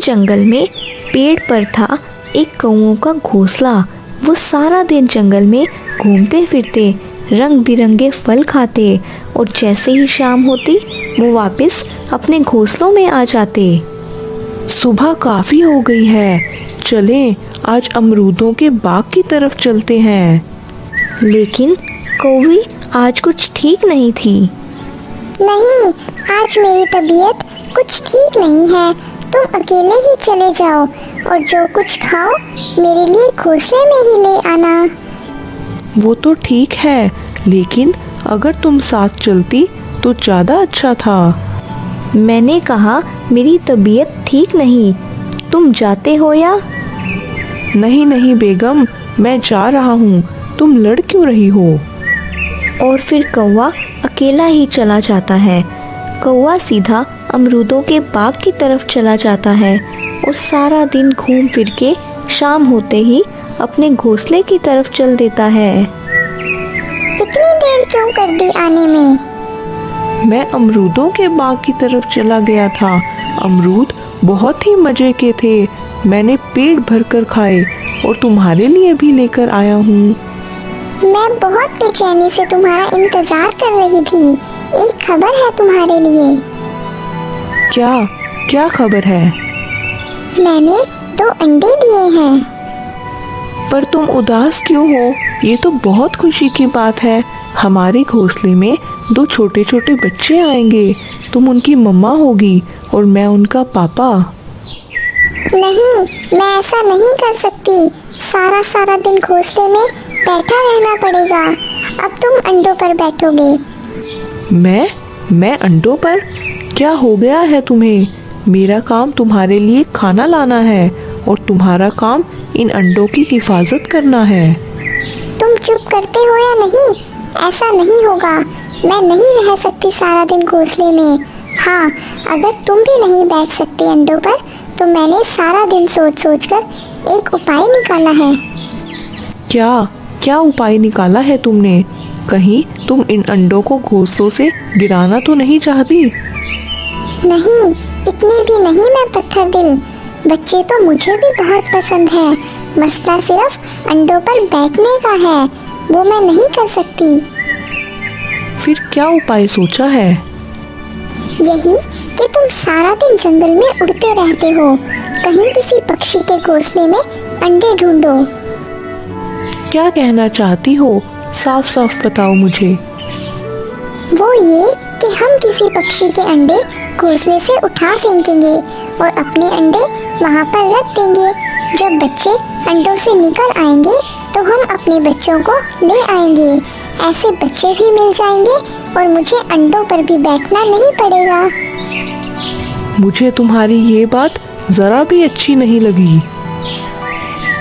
जंगल में पेड़ पर था एक कौओं का घोंसला। वो सारा दिन जंगल में घूमते फिरते रंग बिरंगे फल खाते और जैसे ही शाम होती वो वापस अपने घोंसलों में आ जाते। सुबह काफी हो गई है, चलें आज अमरूदों के बाग की तरफ चलते हैं। लेकिन कौवी आज कुछ ठीक नहीं थी। नहीं, आज मेरी तबीयत कुछ ठीक नहीं है। तुम अकेले ही चले जाओ और जो कुछ खाओ मेरे लिए घोंसले में ही ले आना। वो तो ठीक है, लेकिन अगर तुम साथ चलती तो ज़्यादा अच्छा था। मैंने कहा मेरी तबीयत ठीक नहीं, तुम जाते हो या? नहीं नहीं बेगम, मैं जा रहा हूँ, तुम लड़ क्यों रही हो? और फिर कौवा अकेला ही चला जाता है। कौवा सीधा अमरूदों के बाग की तरफ चला जाता है और सारा दिन घूम फिर के शाम होते ही अपने घोंसले की तरफ चल देता है। इतनी देर क्यों कर दी आने में? मैं अमरूदों के बाग की तरफ चला गया था। अमरूद बहुत ही मजे के थे, मैंने पेट भर कर खाए और तुम्हारे लिए भी लेकर आया हूँ। मैं बहुत बेचैनी से तुम्हारा इंतजार कर रही थी। एक खबर है तुम्हारे लिए। क्या क्या खबर है? मैंने 2 अंडे दिए हैं। पर तुम उदास क्यों हो? ये तो बहुत खुशी की बात है। हमारे घोंसले में 2 छोटे छोटे बच्चे आएंगे। तुम उनकी मम्मा होगी और मैं उनका पापा। नहीं, मैं ऐसा नहीं कर सकती। सारा दिन घोंसले में बैठा रहना पड़ेगा। अब तुम अंडों पर बैठोगे। मैं अंडों पर? क्या हो गया है तुम्हें? मेरा काम तुम्हारे लिए खाना लाना है और तुम्हारा काम इन अंडों की हिफाजत करना है। तुम चुप करते हो या नहीं? ऐसा नहीं होगा। मैं नहीं रह सकती सारा दिन घोंसले में। हाँ, अगर तुम भी नहीं बैठ सकते अंडों पर तो मैंने सारा दिन सोच कर एक उपाय निकाला है। क्या उपाय निकाला है तुमने? कहीं तुम इन अंडों को घोंसलों से गिराना तो नहीं चाहती? नहीं, इतनी भी नहीं मैं पत्थर दिल। बच्चे तो मुझे भी बहुत पसंद है। मसला सिर्फ अंडों पर बैठने का है, वो मैं नहीं कर सकती। फिर क्या उपाय सोचा है? यही कि तुम सारा दिन जंगल में उड़ते रहते हो। कहीं किसी पक्षी के घोंसले में अंडे ढूंढो। क्या कहना चाहती हो? साफ साफ बताओ मुझे। वो ये कि हम किसी पक्षी के अंडे घोंसले से उठा फेंकेंगे और अपने अंडे वहाँ पर रख देंगे। जब बच्चे अंडों से निकल आएंगे तो हम अपने बच्चों को ले आएंगे। ऐसे बच्चे भी मिल जाएंगे और मुझे अंडों पर भी बैठना नहीं पड़ेगा। मुझे तुम्हारी ये बात जरा भी अच्छी नहीं लगी।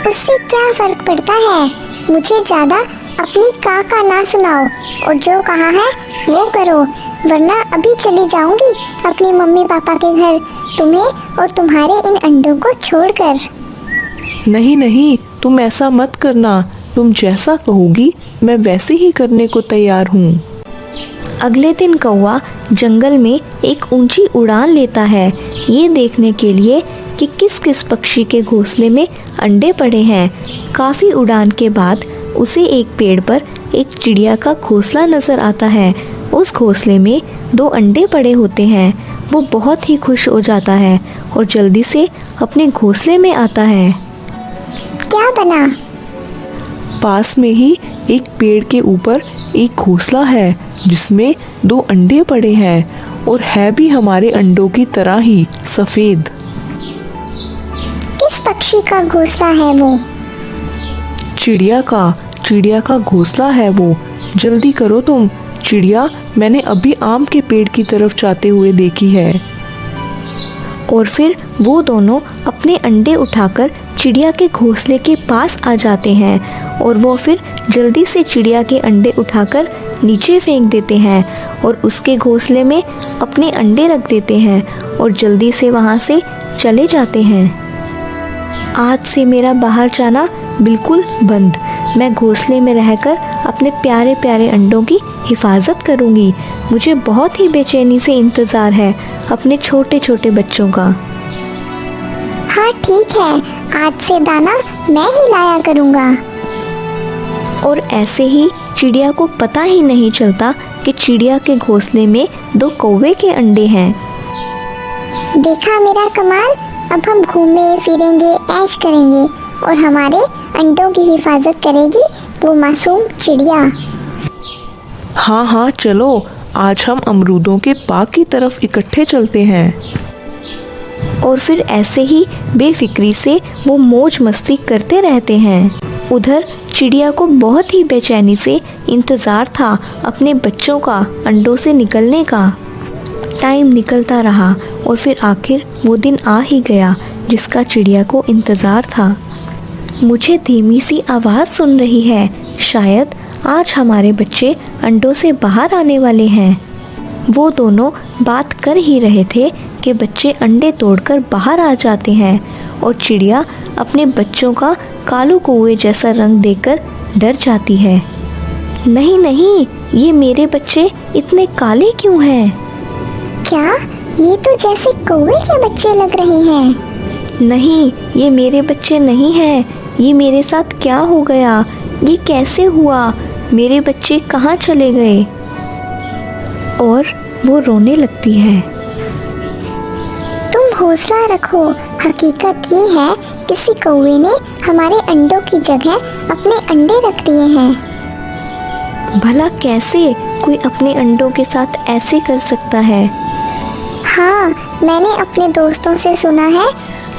उससे क्या फर्क पड़ता है? मुझे ज्यादा अपनी का ना सुनाओ और जो कहा है वो करो, वरना अभी चली जाऊंगी अपनी मम्मी पापा के घर, तुम्हें और तुम्हारे इन अंडों को छोड़कर। नहीं, तुम ऐसा मत करना। तुम जैसा कहोगी मैं वैसे ही करने को तैयार हूँ। अगले दिन कौवा जंगल में एक ऊंची उड़ान लेता है, ये देखने के लिए कि किस किस पक्षी के घोंसले में अंडे पड़े हैं। काफ़ी उड़ान के बाद उसे एक पेड़ पर एक चिड़िया का घोंसला नज़र आता है। उस घोंसले में 2 अंडे पड़े होते हैं। वो बहुत ही खुश हो जाता है और जल्दी से अपने घोंसले में आता है। क्या बना? पास में ही एक पेड़ के ऊपर एक घोंसला है जिसमें 2 अंडे पड़े हैं और है भी हमारे अंडों की तरह ही सफ़ेद। किस पक्षी का घोंसला है वो? चिड़िया का घोंसला है वो। जल्दी करो तुम। चिड़िया मैंने अभी आम के पेड़ की तरफ जाते हुए देखी है। और फिर वो दोनों अपने अंडे उठाकर चिड़िया के घोंसले के पास आ जाते हैं और वो फिर जल्दी से चिड़िया के अंडे उठाकर नीचे फेंक देते हैं और उसके घोंसले में अपने अंडे रख देते हैं और जल्दी से वहाँ से चले जाते हैं। आज से मेरा बाहर जाना बिल्कुल बंद। मैं घोंसले में रहकर अपने प्यारे प्यारे अंडों की हिफाजत करूँगी। मुझे बहुत ही बेचैनी से इंतज़ार है अपने छोटे छोटे बच्चों का। हाँ ठीक है, आज से दाना मैं ही लाया करूँगा। और ऐसे ही चिड़िया को पता ही नहीं चलता कि चिड़िया के घोंसले में 2 कौवे के अंडे हैं। देखा मेरा कमाल, अब हम घूमे फिरेंगे, ऐश करेंगे और हमारे अंडों की हिफाजत करेगी वो मासूम चिड़िया। हाँ हाँ चलो, आज हम अमरूदों के बाग की तरफ इकट्ठे चलते हैं। और फिर ऐसे ही बेफिक्री से वो मौज मस्ती करते रहते हैं। उधर चिड़िया को बहुत ही बेचैनी से इंतज़ार था अपने बच्चों का अंडों से निकलने का। टाइम निकलता रहा और फिर आखिर वो दिन आ ही गया जिसका चिड़िया को इंतज़ार था। मुझे धीमी सी आवाज़ सुन रही है, शायद आज हमारे बच्चे अंडों से बाहर आने वाले हैं। वो दोनों बात कर ही रहे थे कि बच्चे अंडे तोड़कर बाहर आ जाते हैं और चिड़िया अपने बच्चों का कालू कौवे जैसा रंग देखकर डर जाती है। नहीं नहीं, ये मेरे बच्चे इतने काले क्यों हैं? क्या ये तो जैसे कौवे के बच्चे लग रहे हैं। नहीं, ये मेरे बच्चे नहीं हैं। ये मेरे साथ क्या हो गया? ये कैसे हुआ? मेरे बच्चे कहाँ चले गए? और वो रोने लगती है। तुम हौसला रखो, हकीकत ये है किसी कौवे ने हमारे अंडों की जगह अपने अंडे रख दिए हैं। भला कैसे कोई अपने अंडों के साथ ऐसे कर सकता है? हाँ, मैंने अपने दोस्तों से सुना है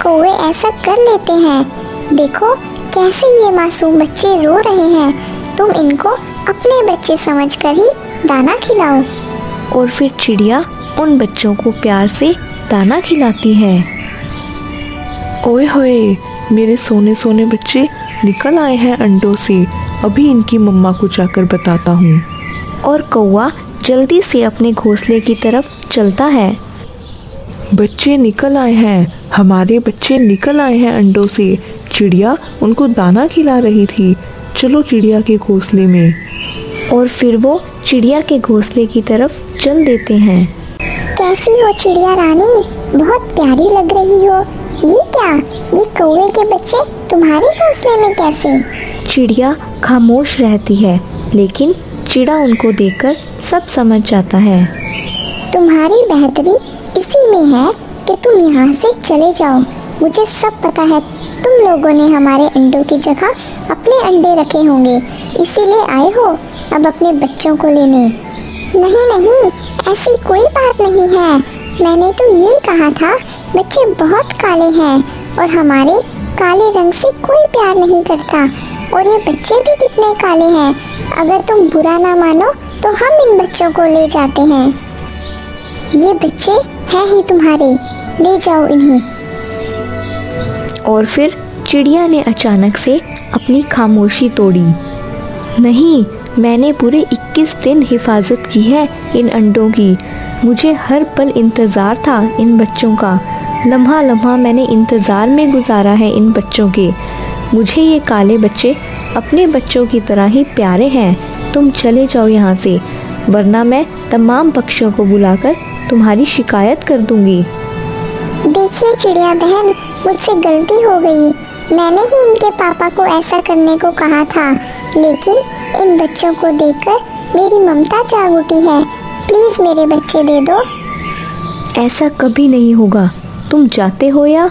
कौवे ऐसा कर लेते हैं। देखो कैसे ये मासूम बच्चे रो रहे हैं। तुम इनको अपने बच्चे समझकर ही दाना खिलाओ। और फिर चिड़िया उन बच्चों को प्यार से दाना खिलाती है। ओए होए, मेरे सोने सोने बच्चे निकल आए हैं अंडों से। अभी इनकी मम्मा को जाकर बताता हूँ। और कौवा जल्दी से अपने घोंसले की तरफ चलता है। बच्चे निकल आए हैं, हमारे बच्चे निकल आए हैं अंडों से। चिड़िया उनको दाना खिला रही थी। चलो चिड़िया के घोंसले में। और फिर वो चिड़िया के घोंसले की तरफ चल देते हैं। कैसी हो चिड़िया रानी, बहुत प्यारी लग रही हो। ये क्या, ये कौवे के बच्चे तुम्हारे घोंसले में कैसे? चिड़िया खामोश रहती है, लेकिन चिड़ा उनको देखकर सब समझ जाता है। तुम्हारी बेहतरी इसी में है कि तुम यहाँ से चले जाओ। मुझे सब पता है, तुम लोगों ने हमारे अंडों की जगह अपने अंडे रखे होंगे, इसीलिए आए हो अब अपने बच्चों को लेने। नहीं नहीं, ऐसी कोई बात नहीं है। मैंने तो ये कहा था बच्चे बहुत काले हैं और हमारे काले रंग से कोई प्यार नहीं करता। और ये बच्चे भी कितने काले हैं। अगर तुम बुरा ना मानो तो हम इन बच्चों को ले जाते हैं। ये बच्चे हैं ही तुम्हारे, ले जाओ इन्हें। और फिर चिड़िया ने अचानक से अपनी खामोशी तोड़ी। नहीं, मैंने पूरे 21 दिन हिफाजत की है इन अंडों की। मुझे हर पल इंतज़ार था इन बच्चों का। लम्हा लम्हा मैंने इंतज़ार में गुजारा है इन बच्चों के। मुझे ये काले बच्चे अपने बच्चों की तरह ही प्यारे हैं। तुम चले जाओ यहाँ से, वरना मैं तमाम पक्षियों को बुलाकर तुम्हारी शिकायत कर दूंगी। देखिए चिड़िया बहन, मुझसे गलती हो गई। मैंने ही इनके पापा को ऐसा करने को कहा था, लेकिन इन बच्चों को देखकर मेरी ममता जाग उठी है। प्लीज़ मेरे बच्चे दे दो। ऐसा कभी नहीं होगा, तुम जाते हो या?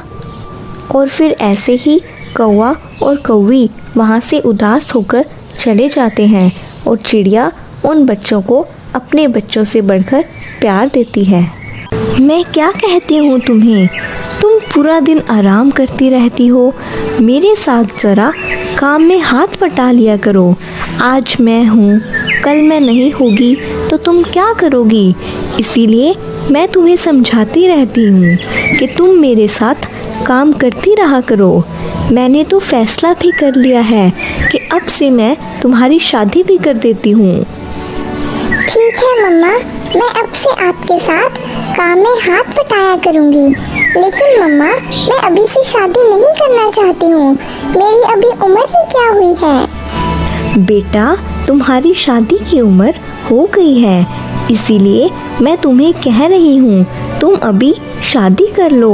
और फिर ऐसे ही कौवा और कौवी वहाँ से उदास होकर चले जाते हैं और चिड़िया उन बच्चों को अपने बच्चों से बढ़कर प्यार देती है। मैं क्या कहती हूँ तुम्हें, तुम पूरा दिन आराम करती रहती हो। मेरे साथ ज़रा काम में हाथ बटा लिया करो। आज मैं हूँ, कल मैं नहीं होगी तो तुम क्या करोगी? इसीलिए मैं तुम्हें समझाती रहती हूँ कि तुम मेरे साथ काम करती रहा करो। मैंने तो फैसला भी कर लिया है कि अब से मैं तुम्हारी शादी भी कर देती हूँ। ठीक है मम्मा, मैं अब से आपके साथ काम में हाथ बटाया करूँगी। लेकिन मम्मा, मैं अभी से शादी नहीं करना चाहती हूँ। मेरी अभी उम्र ही क्या हुई है। बेटा, तुम्हारी शादी की उम्र हो गई है, इसीलिए मैं तुम्हें कह रही हूँ तुम अभी शादी कर लो,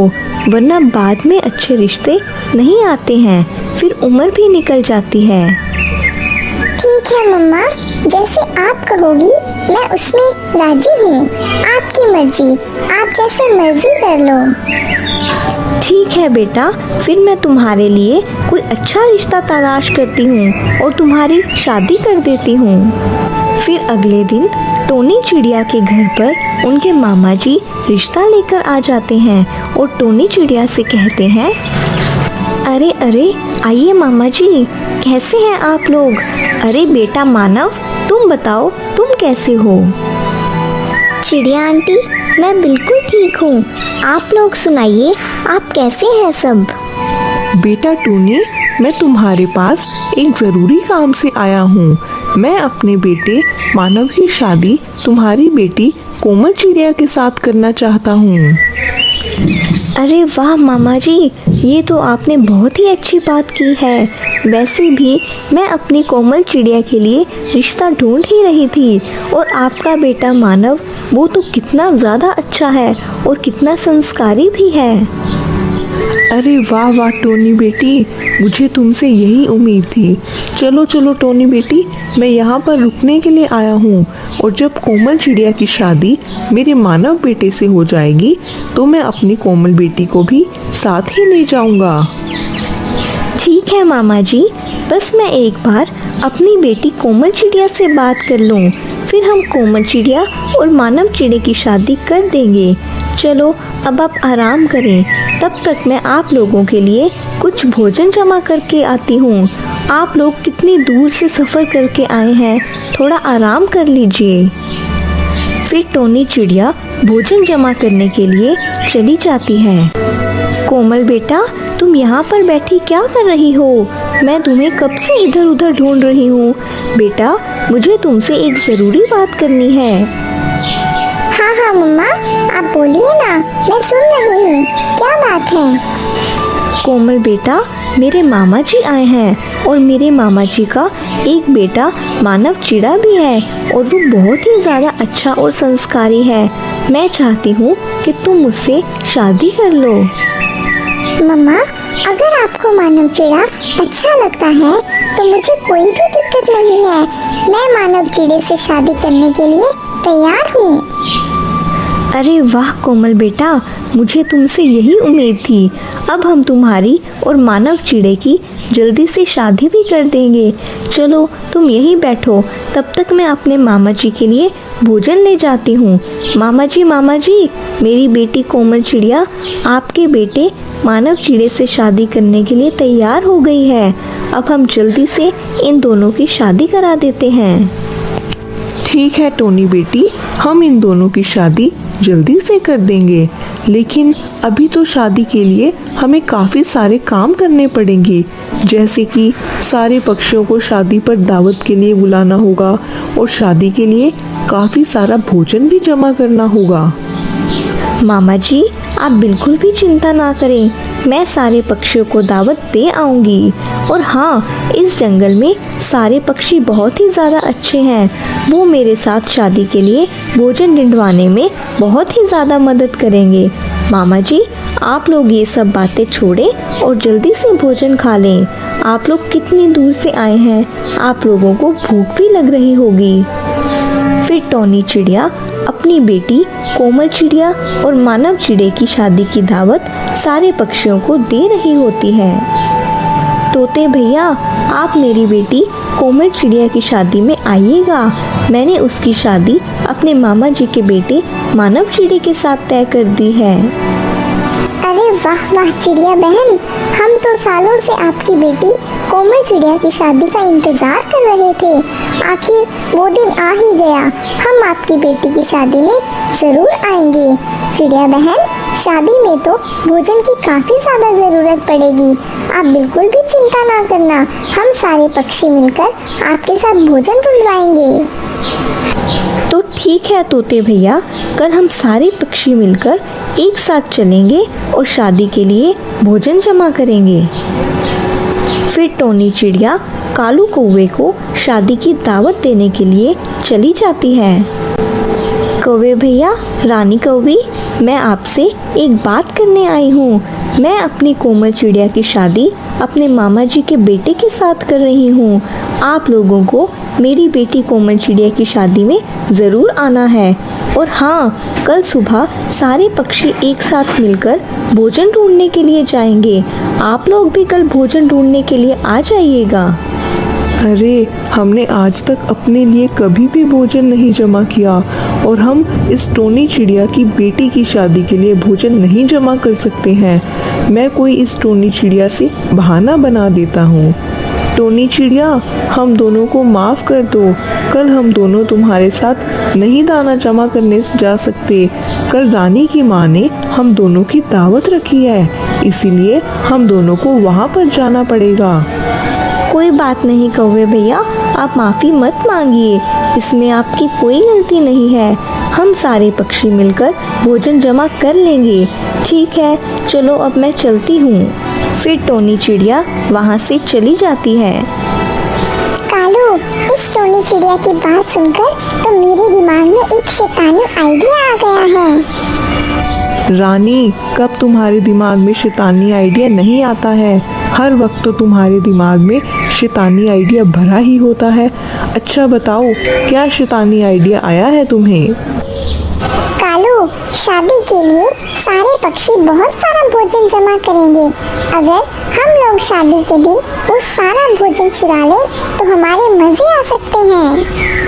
वरना बाद में अच्छे रिश्ते नहीं आते हैं, फिर उम्र भी निकल जाती है। ठीक है मम्मा, जैसे आप कहोगी मैं उसमें राजी हूँ। आपकी मर्जी, आप जैसे मर्जी कर लो। ठीक है बेटा, फिर मैं तुम्हारे लिए कोई अच्छा रिश्ता तलाश करती हूँ और तुम्हारी शादी कर देती हूँ। फिर अगले दिन टोनी चिड़िया के घर पर उनके मामा जी रिश्ता लेकर आ जाते हैं और टोनी चिड़िया से कहते हैं, अरे अरे आइए मामा जी, कैसे हैं आप लोग? अरे बेटा मानव, तुम बताओ तुम कैसे हो? चिड़िया आंटी, मैं बिल्कुल ठीक हूँ। आप लोग सुनाइए, आप कैसे हैं सब? बेटा टोनी, मैं तुम्हारे पास एक ज़रूरी काम से आया हूँ। मैं अपने बेटे मानव की शादी तुम्हारी बेटी कोमल चिड़िया के साथ करना चाहता हूँ। अरे वाह मामा जी, ये तो आपने बहुत ही अच्छी बात की है। वैसे भी मैं अपनी कोमल चिड़िया के लिए रिश्ता ढूंढ ही रही थी, और आपका बेटा मानव वो तो कितना ज़्यादा अच्छा है और कितना संस्कारी भी है। अरे वाह वाह टोनी बेटी, मुझे तुमसे यही उम्मीद थी। चलो चलो टोनी बेटी, मैं यहाँ पर रुकने के लिए आया हूँ, और जब कोमल चिड़िया की शादी मेरे मानव बेटे से हो जाएगी तो मैं अपनी कोमल बेटी को भी साथ ही ले जाऊँगा। ठीक है मामा जी, बस मैं एक बार अपनी बेटी कोमल चिड़िया से बात कर लूँ, फिर हम कोमल चिड़िया और मानव चिड़े की शादी कर देंगे। चलो अब आप आराम करें, तब तक मैं आप लोगों के लिए कुछ भोजन जमा करके आती हूँ। आप लोग कितनी दूर से सफ़र करके आए हैं, थोड़ा आराम कर लीजिए। फिर टोनी चिड़िया भोजन जमा करने के लिए चली जाती है। कोमल बेटा, तुम यहाँ पर बैठी क्या कर रही हो? मैं तुम्हें कब से इधर उधर ढूंढ रही हूँ। बेटा, मुझे तुमसे एक ज़रूरी बात करनी है। हाँ हाँ मम्मा, आप बोलिए ना, मैं सुन रही हूँ। क्या बात है? कोमल बेटा, मेरे मामा जी आए हैं और मेरे मामा जी का एक बेटा मानव चिड़ा भी है, और वो बहुत ही ज़्यादा अच्छा और संस्कारी है। मैं चाहती हूँ कि तुम मुझसे शादी कर लो। मम्मा, अगर आपको मानव चिड़ा अच्छा लगता है तो मुझे कोई भी दिक्कत नहीं है। मैं मानव चिड़े से शादी करने के लिए तैयार हूँ। अरे वाह कोमल बेटा, मुझे तुमसे यही उम्मीद थी। अब हम तुम्हारी और मानव चिड़े की जल्दी से शादी भी कर देंगे। चलो तुम यहीं बैठो, तब तक मैं अपने मामा जी के लिए भोजन ले जाती हूँ। मामा जी, मेरी बेटी कोमल चिड़िया आपके बेटे मानव चिड़े से शादी करने के लिए तैयार हो गई है। अब हम जल्दी से इन दोनों की शादी करा देते हैं। ठीक है टोनी बेटी, हम इन दोनों की शादी जल्दी से कर देंगे, लेकिन अभी तो शादी के लिए हमें काफ़ी सारे काम करने पड़ेंगे, जैसे कि सारे पक्षियों को शादी पर दावत के लिए बुलाना होगा और शादी के लिए काफ़ी सारा भोजन भी जमा करना होगा। मामा जी, आप बिल्कुल भी चिंता ना करें, मैं सारे पक्षियों को दावत दे आऊँगी। और हाँ, इस जंगल में सारे पक्षी बहुत ही ज़्यादा अच्छे हैं, वो मेरे साथ शादी के लिए भोजन ढूंढवाने में बहुत ही ज़्यादा मदद करेंगे। मामा जी, आप लोग ये सब बातें छोड़ें और जल्दी से भोजन खा लें। आप लोग कितनी दूर से आए हैं, आप लोगों को भूख भी लग रही होगी। फिर टोनी चिड़िया अपनी बेटी कोमल चिड़िया और मानव चिड़े की शादी की दावत सारे पक्षियों को दे रही होती है। तोते भैया, आप मेरी बेटी कोमल चिड़िया की शादी में आइएगा। मैंने उसकी शादी अपने मामा जी के बेटे मानव चिड़े के साथ तय कर दी है। अरे वाह वाह चिड़िया बहन, हम तो सालों से आपकी बेटी कोमल चिड़िया की शादी का इंतजार कर रहे थे। आखिर वो दिन आ ही गया। हम आपकी बेटी की शादी में ज़रूर आएंगे। चिड़िया बहन, शादी में तो भोजन की काफ़ी ज़्यादा ज़रूरत पड़ेगी। आप बिल्कुल भी चिंता ना करना, हम सारे पक्षी मिलकर आपके साथ भोजन ढूंढवाएंगे। तो ठीक है तोते भैया, कल हम सारे पक्षी मिलकर एक साथ चलेंगे और शादी के लिए भोजन जमा करेंगे। फिर टोनी चिड़िया कालू कौवे को शादी की दावत देने के लिए चली जाती है। कौवे भैया, रानी कौवी, मैं आपसे एक बात करने आई हूँ। मैं अपनी कोमल चिड़िया की शादी अपने मामा जी के बेटे के साथ कर रही हूँ। आप लोगों को मेरी बेटी कोमल चिड़िया की शादी में ज़रूर आना है। और हाँ, कल सुबह सारे पक्षी एक साथ मिलकर भोजन ढूंढने के लिए जाएंगे। आप लोग भी कल भोजन ढूंढने के लिए आ जाइएगा। अरे, हमने आज तक अपने लिए कभी भी भोजन नहीं जमा किया और हम इस टोनी चिड़िया की बेटी की शादी के लिए भोजन नहीं जमा कर सकते हैं। मैं कोई इस टोनी चिड़िया से बहाना बना देता हूँ। टोनी चिड़िया, हम दोनों को माफ़ कर दो। कल हम दोनों तुम्हारे साथ नहीं दाना जमा करने जा सकते। कल रानी की माँ ने हम दोनों की दावत रखी है, इसीलिए हम दोनों को वहाँ पर जाना पड़ेगा। कोई बात नहीं कौवे भैया, आप माफ़ी मत मांगिए, इसमें आपकी कोई गलती नहीं है। हम सारे पक्षी मिलकर भोजन जमा कर लेंगे। ठीक है, चलो अब मैं चलती हूँ। फिर टोनी चिड़िया वहाँ से चली जाती है। कालू, इस टोनी चिड़िया की बात सुनकर तो मेरे दिमाग में एक शैतानी आइडिया आ गया है। रानी, कब तुम्हारे दिमाग में शैतानी आइडिया नहीं आता है? हर वक्त तो तुम्हारे दिमाग में शैतानी आइडिया भरा ही होता है। अच्छा बताओ, क्या शैतानी आइडिया आया है तुम्हें? कालू, शादी के लिए सारे पक्षी बहुत सारा भोजन जमा करेंगे। अगर हम लोग शादी के दिन वो सारा भोजन चुरा लें तो हमारे मजे आ सकते हैं।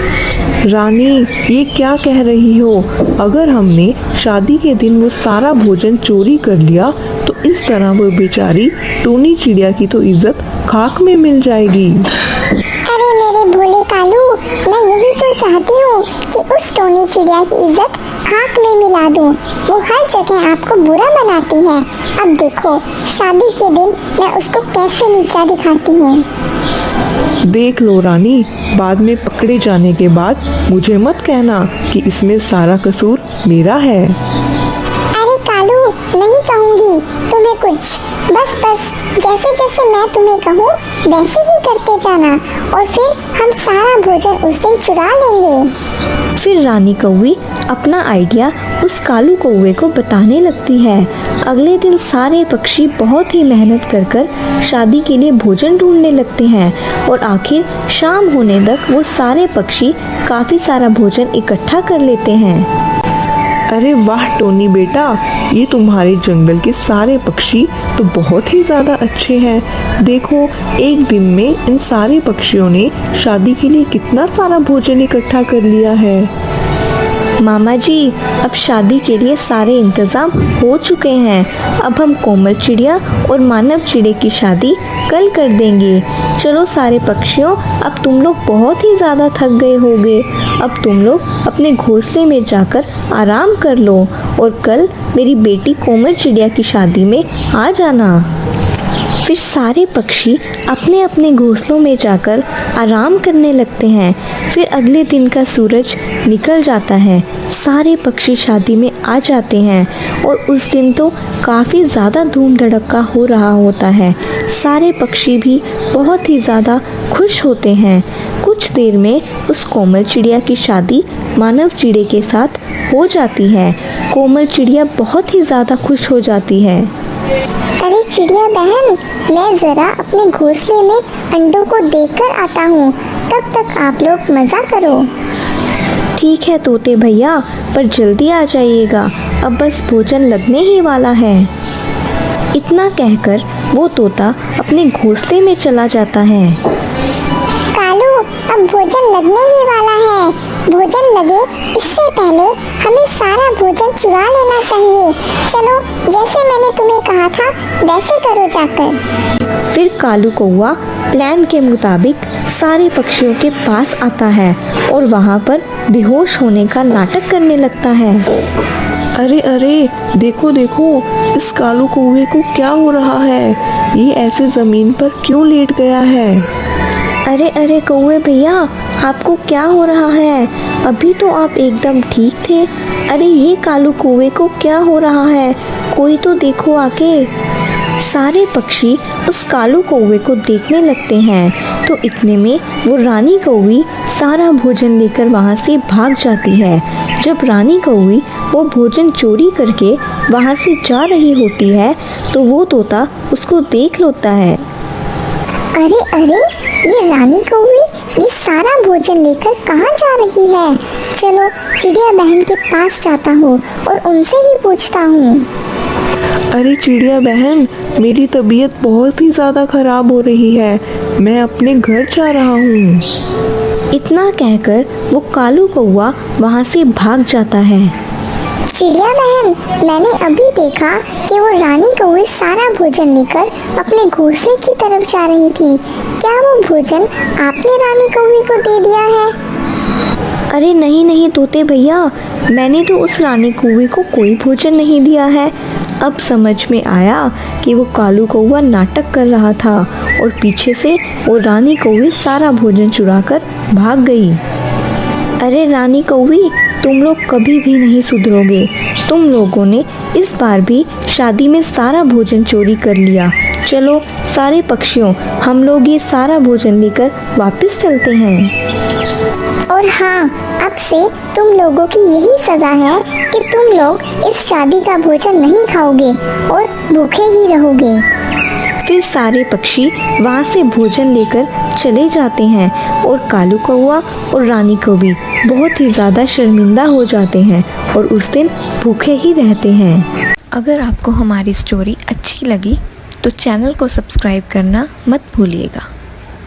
रानी, ये क्या कह रही हो? अगर हमने शादी के दिन वो सारा भोजन चोरी कर लिया तो इस तरह वो बेचारी टोनी चिड़िया की तो इज्जत खाक में मिल जाएगी। अरे मेरे भोले कालू, मैं यही तो चाहती हूँ कि उस टोनी चिड़िया की इज्जत खाक में मिला दूँ। वो हर जगह आपको बुरा बनाती है। अब देखो, शादी के दिन मैं उसको कैसे नीचा दिखाती हूँ। देख लो रानी, बाद में पकड़े जाने के बाद मुझे मत कहना कि इसमें सारा कसूर मेरा है। अरे कालू, नहीं कहूँगी तुम्हें कुछ। बस जैसे जैसे मैं तुम्हें कहूँ वैसे ही करते जाना और फिर हम सारा भोजन उस दिन चुरा लेंगे। फिर रानी कौवी अपना आइडिया उस कालू कौवे को बताने लगती है। अगले दिन सारे पक्षी बहुत ही मेहनत कर कर शादी के लिए भोजन ढूंढने लगते हैं और आखिर शाम होने तक वो सारे पक्षी काफ़ी सारा भोजन इकट्ठा कर लेते हैं। अरे वाह टोनी बेटा, ये तुम्हारे जंगल के सारे पक्षी तो बहुत ही ज़्यादा अच्छे हैं। देखो, एक दिन में इन सारे पक्षियों ने शादी के लिए कितना सारा भोजन इकट्ठा कर लिया है। मामा जी, अब शादी के लिए सारे इंतज़ाम हो चुके हैं। अब हम कोमल चिड़िया और मानव चिड़े की शादी कल कर देंगे। चलो सारे पक्षियों, अब तुम लोग बहुत ही ज़्यादा थक गए होगे। अब तुम लोग अपने घोंसले में जाकर आराम कर लो और कल मेरी बेटी कोमल चिड़िया की शादी में आ जाना। फिर सारे पक्षी अपने अपने घोंसलों में जाकर आराम करने लगते हैं। फिर अगले दिन का सूरज निकल जाता है। सारे पक्षी शादी में आ जाते हैं और उस दिन तो काफ़ी ज़्यादा धूम धड़क्का हो रहा होता है। सारे पक्षी भी बहुत ही ज़्यादा खुश होते हैं। कुछ देर में उस कोमल चिड़िया की शादी मानव चिड़े के साथ हो जाती है। कोमल चिड़िया बहुत ही ज़्यादा खुश हो जाती है। अरे चिड़िया बहन, मैं ज़रा अपने घोंसले में अंडों को देखकर आता हूँ। तब तक आप लोग मज़ा करो। ठीक है तोते भैया, पर जल्दी आ जाइएगा, अब बस भोजन लगने ही वाला है। इतना कहकर वो तोता अपने घोंसले में चला जाता है। कालू, अब भोजन लगने ही वाला है। भोजन लगे इससे पहले हमें सारा भोजन चुरा लेना चाहिए। चलो, जैसे मैंने तुम्हें कहा था वैसे करो जाकर। फिर कालू कौवा प्लान के मुताबिक सारे पक्षियों के पास आता है और वहाँ पर बेहोश होने का नाटक करने लगता है। अरे अरे, देखो देखो, इस कालू कौवे को क्या हो रहा है? ये ऐसे ज़मीन पर क्यों लेट गया है? अरे अरे कौवे भैया, आपको क्या हो रहा है? अभी तो आप एकदम ठीक थे। अरे ये कालू कौवे को क्या हो रहा है? कोई तो देखो आके। सारे पक्षी उस कालू कौवे को देखने लगते हैं। तो इतने में वो रानी कौवी सारा भोजन लेकर वहाँ से भाग जाती है। जब रानी कौवी वो भोजन चोरी करके वहाँ से जा रही होती है तो वो तोता उसको देख लेता है। अरे अरे, ये रानी कौवी ये सारा भोजन लेकर कहाँ जा रही है? चलो चिड़िया बहन के पास जाता हूँ और उनसे ही पूछता हूँ। अरे चिड़िया बहन, मेरी तबीयत बहुत ही ज़्यादा खराब हो रही है, मैं अपने घर जा रहा हूँ। इतना कहकर वो कालू कौवा वहाँ से भाग जाता है। चिड़िया बहन, मैंने अभी देखा कि वो रानी कौवी सारा भोजन लेकर अपने घोंसले की तरफ जा रही थी। क्या वो भोजन आपने रानी कौवी को दे दिया है? अरे नहीं नहीं तोते भैया, मैंने तो उस रानी कौवे को कोई भोजन नहीं दिया है। अब समझ में आया कि वो कालू कौवा नाटक कर रहा था और पीछे से वो रानी कौवी सारा भोजन चुराकर भाग गई। अरे रानी कौवी, तुम लोग कभी भी नहीं सुधरोगे। तुम लोगों ने इस बार भी शादी में सारा भोजन चोरी कर लिया। चलो सारे पक्षियों, हम लोग ये सारा भोजन लेकर वापस चलते हैं। और हाँ, अब से तुम लोगों की यही सजा है कि तुम लोग इस शादी का भोजन नहीं खाओगे और भूखे ही रहोगे। फिर सारे पक्षी वहाँ से भोजन लेकर चले जाते हैं और कालू कौवा और रानी कौवी बहुत ही ज़्यादा शर्मिंदा हो जाते हैं और उस दिन भूखे ही रहते हैं। अगर आपको हमारी स्टोरी अच्छी लगी तो चैनल को सब्सक्राइब करना मत भूलिएगा।